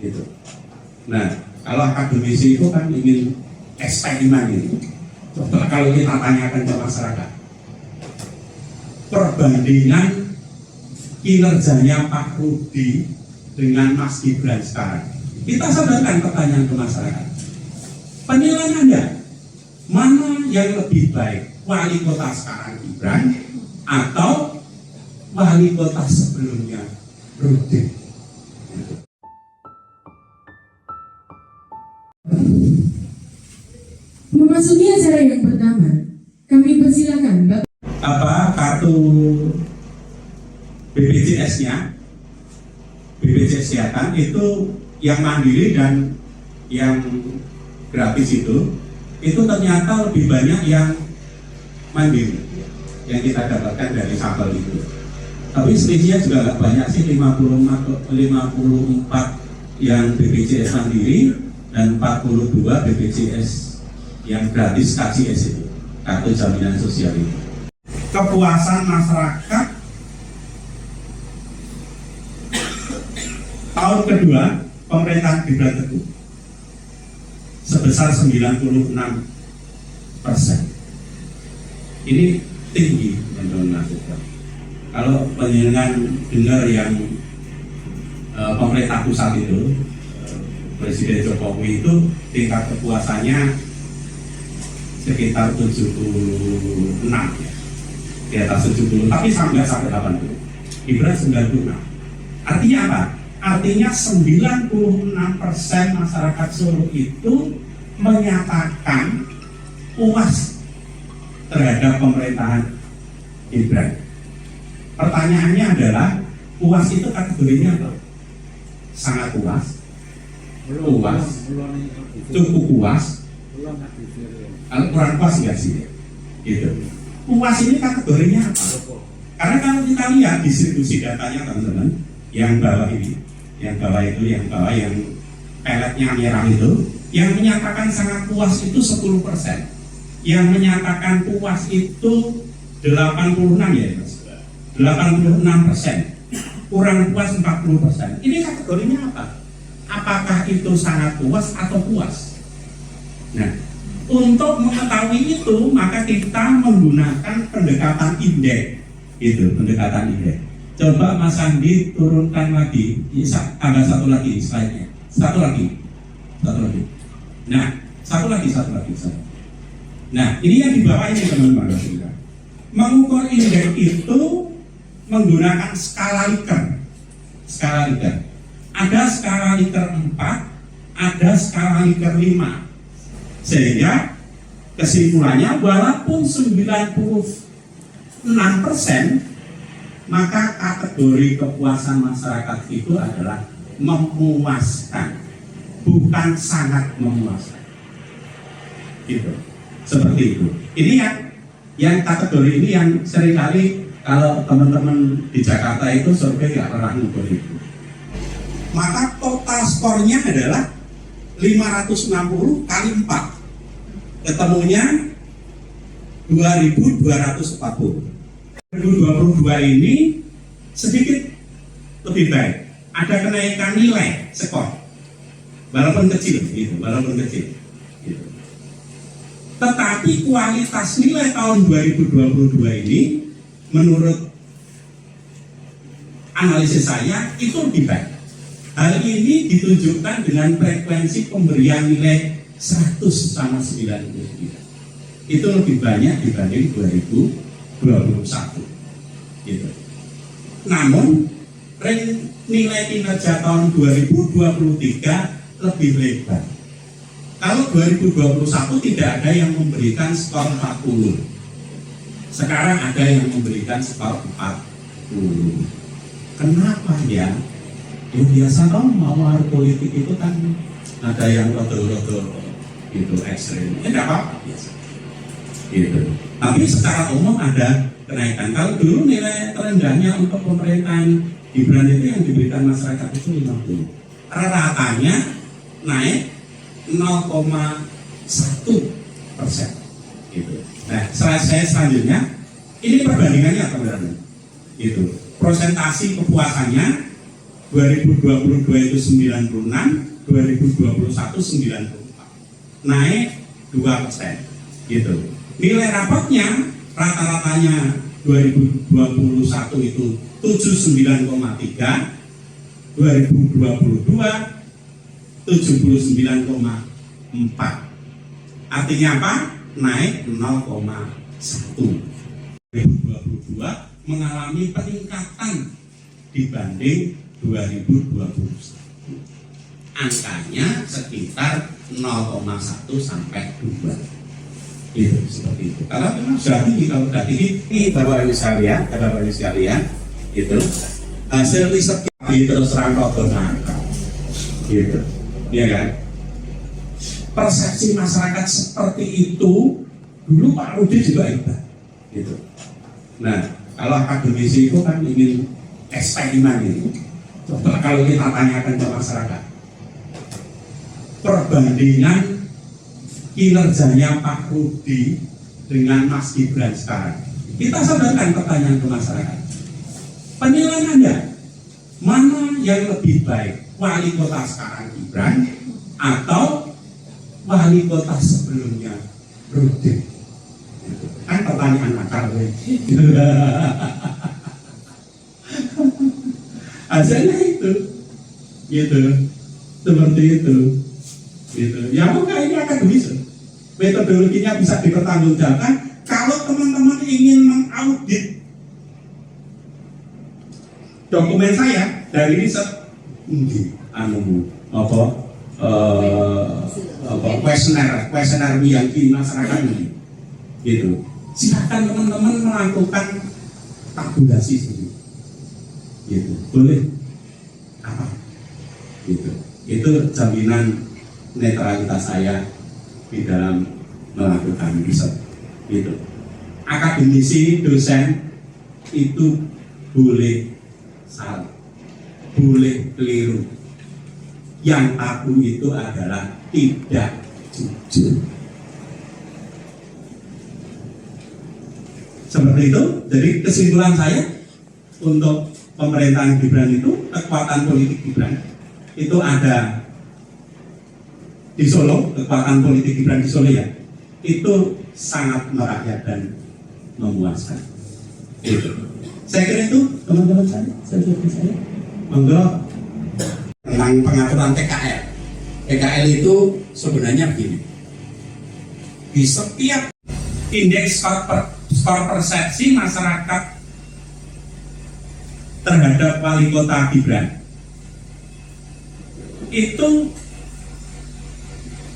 gitu. Nah, kalau akademisi itu kan ingin eksperimen gitu. Coba kalau kita tanyakan ke masyarakat, perbandingan kinerjanya Pak Rudi dengan Mas Gibran sekarang, kita sadarkan pertanyaan ke masyarakat. Penilaian Anda, mana yang lebih baik, wali kota sekarang Gibran atau wali kota sebelumnya Rudi? Memasuki acara yang pertama, kami persilakan kartu BPJS-nya, BPJS Kesehatan itu yang mandiri dan yang gratis itu ternyata lebih banyak yang mandiri yang kita dapatkan dari sampel itu. Tapi selisihnya juga nggak banyak sih, 54 yang BPJS mandiri dan 42 BPJS yang gratis KJS itu, kartu jaminan sosial itu. Kepuasan masyarakat tahun kedua pemerintahan Gibran Teguh sebesar 96%. Ini tinggi, teman-teman. Kalau penjenengan dengar yang pemerintah pusat itu, Presiden Jokowi itu tingkat kepuasannya sekitar 76 ya, di atas 70, tapi sampai 80. Gibran 96. Artinya apa? Artinya 96% masyarakat Solo itu menyatakan puas terhadap pemerintahan Gibran. Pertanyaannya adalah, puas itu kategorinya apa? Sangat puas, puas, cukup puas, kalau kurang puas nggak sih? Gitu. Puas ini kategorinya apa? Karena kalau kita lihat distribusi datanya teman-teman, yang bawah ini, yang bawah yang peletnya merah itu, yang menyatakan sangat puas itu 10%, yang menyatakan puas itu 86 ya, 86%, kurang puas 40%. Ini kategorinya apa? Apakah itu sangat puas atau puas? Nah, untuk mengetahui itu maka kita menggunakan pendekatan indeks, itu pendekatan indeks. Coba Mas Andi turunkan lagi, ada satu lagi slide-nya, satu lagi. Nah, satu lagi. Nah, ini yang di bawah ini teman-teman. Mengukur indeks itu menggunakan skala Likert. Ada skala Likert 4, ada skala Likert 5. Sehingga kesimpulannya, walaupun 96%, maka kategori kepuasan masyarakat itu adalah memuaskan, bukan sangat memuaskan. Gitu. Seperti itu. Ini yang kategori ini yang seringkali kalau teman-teman di Jakarta itu survei nggak pernah ngukur itu. Maka total skornya adalah 560 kali 4. Ketemunya 2240. 2022 ini sedikit lebih baik. Ada kenaikan nilai skor. Walaupun kecil gitu. Tetapi kualitas nilai tahun 2022 ini menurut analisis saya itu lebih baik. Hal ini ditunjukkan dengan frekuensi pemberian nilai 100 sama 99. Itu lebih banyak dibanding 2021. Gitu. Namun nilai kinerja tahun 2023 lebih lebar. Kalau 2021 tidak ada yang memberikan skor 40. Sekarang ada yang memberikan skor 40. Kenapa ya? Ya biasa kan mawar politik itu kan ada yang rodo-rodo gitu ekstrim. Ya tidak apa-apa biasa. Gitu. Tapi secara umum ada kenaikan. Kalau dulu nilai terendahnya untuk pemerintahan Gibran itu yang diberikan masyarakat itu 50. Ratanya naik 0,1%. Gitu. Nah, selanjutnya ini perbandingannya teman-teman. Gitu. Prosentasi kepuasannya 2022 itu 96, 2021 94, naik 2%, gitu. Nilai rapotnya rata-ratanya 2021 itu 79,3, 2022 79,4. Artinya apa? Naik 0,1. 2022 mengalami peningkatan dibanding 2021. Angkanya sekitar 0,1 sampai 2. Itu seperti itu. Kalau memang sudah tinggi, kalau sudah tinggi, ini Bapak Ibu sekalian, itu hasil riset itu terus terang nakal, gitu, ya kan? Persepsi masyarakat seperti itu dulu Pak Rudi juga hebat, gitu. Nah, kalau akademisi itu kan ingin eksperimen itu. Coba kalau kita tanyakan ke masyarakat, perbandingan kinerjanya Pak Rudi dengan Mas Gibran sekarang, kita sadarkan pertanyaan ke masyarakat. Penilaian Anda, mana yang lebih baik, wali kota sekarang Gibran atau wali kota sebelumnya Rudi? Kan pertanyaan akal. Hasilnya itu, gitu, seperti itu, gitu. Ya maka ini akademis, metodologinya bisa dipertanggungjawabkan. Kalau teman-teman ingin mengaudit dokumen saya dari riset, kuesioner yang di masyarakat ini, gitu. Silakan teman-teman melakukan tabulasi sendiri, gitu. Boleh apa? Gitu. Itu jaminan netralitas saya di dalam melakukan riset, gitu. Akademisi, dosen itu boleh salah, boleh keliru. Yang tabu itu adalah tidak jujur. Seperti itu. Jadi kesimpulan saya untuk pemerintahan Gibran itu, kekuatan politik Gibran itu ada di Solo, kekuatan politik Gibran di Solo ya, itu sangat merakyat dan memuaskan. Itu. Saya kira itu teman-teman saya monggo tentang pengaturan PKL. PKL itu sebenarnya begini. Di setiap indeks skor persepsi masyarakat terhadap wali kota Gibran itu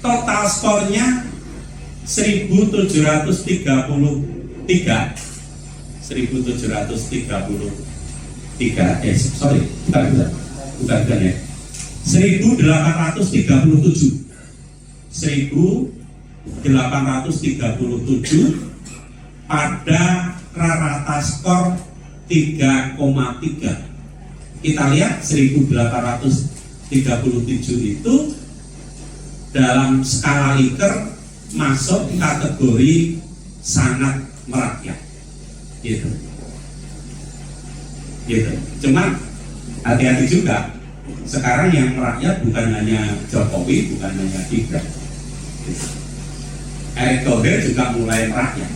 total skornya 1733, bukan ya, 1837 pada rata skor 3,3. Kita lihat 1837 itu dalam skala Likert masuk kategori sangat merakyat, gitu. Cuman hati-hati juga, sekarang yang merakyat bukan hanya Jokowi, bukan hanya Gibran, gitu. Erick Thohir juga mulai merakyat,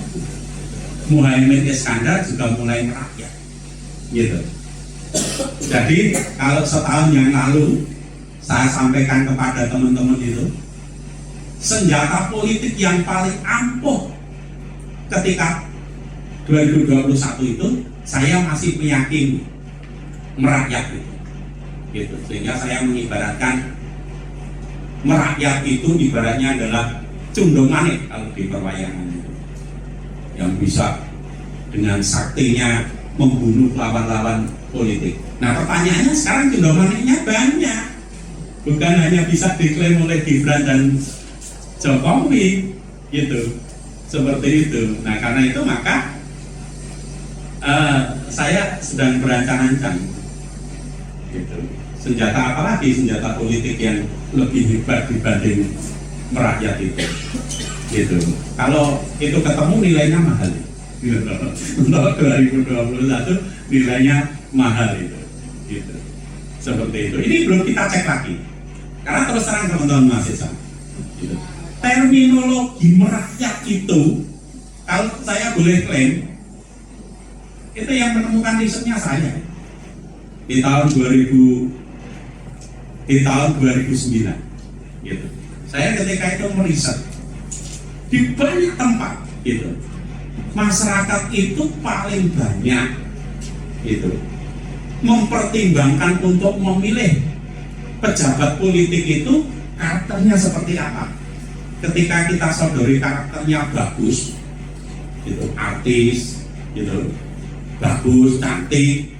Muhaimin Iskandar juga mulai merakyat, gitu. Jadi kalau setahun yang lalu saya sampaikan kepada teman-teman itu, senjata politik yang paling ampuh ketika 2021 itu, saya masih meyakini merakyat gitu. Sehingga saya mengibaratkan merakyat itu ibaratnya adalah cundung manik kalau di perwayangan itu, yang bisa dengan saktinya membunuh lawan-lawan politik. Nah pertanyaannya sekarang cundung maniknya banyak, bukan hanya bisa diklaim oleh Gibran dan Jokowi, gitu, seperti itu. Nah karena itu maka saya sedang berancang-ancang, gitu. Senjata apa lagi? Senjata politik yang lebih hebat dibanding merakyat itu, gitu. Kalau itu ketemu nilainya mahal. Untuk 2021 nilainya mahal itu, gitu. Seperti itu. Ini belum kita cek lagi. Karena terus terang teman-teman mahasiswa, gitu. Terminologi merakyat itu, kalau saya boleh klaim, itu yang menemukan risetnya saya di tahun 2009. Gitu. Saya ketika itu meriset di banyak tempat, gitu. Masyarakat itu paling banyak, gitu, mempertimbangkan untuk memilih pejabat politik itu karakternya seperti apa. Ketika kita sodori karakternya bagus, gitu, artis, gitu, bagus, cantik,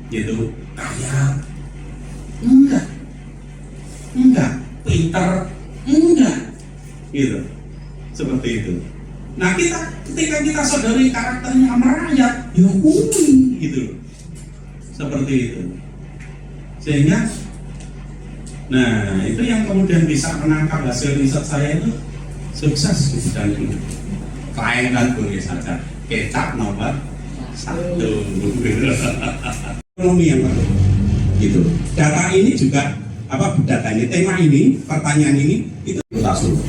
gitu, kaya, enggak, pinter, enggak, gitu, seperti itu. Nah ketika kita sodori karakternya merayat, ya gitu, seperti itu. Sehingga, nah itu yang kemudian bisa menangkap hasil riset saya itu sukses di bidang ini. Klien kan boleh saja kecap nomor 1. Ekonomi yang perlu, gitu. Data ini juga data ini, tema ini, pertanyaan ini itu kita suruh.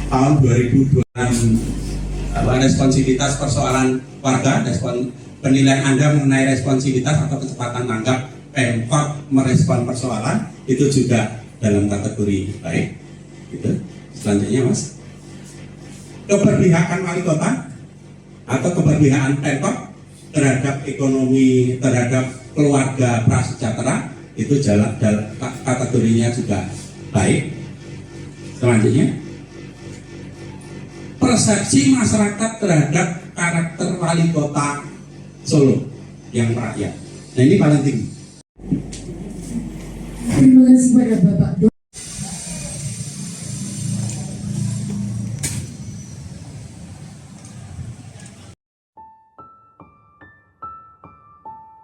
Tahun 2026 responsivitas persoalan warga, penilaian Anda mengenai responsivitas atau kecepatan tanggap Pemkot merespon persoalan itu juga dalam kategori baik. Gitu. Selanjutnya Mas, keberpihakan wali kota atau keberpihakan Pemkot terhadap ekonomi, terhadap keluarga prasejahtera itu kategorinya juga baik. Selanjutnya, persepsi masyarakat terhadap karakter wali kota Solo yang rakyat. Nah ini paling tinggi. Terima kasih pada Bapak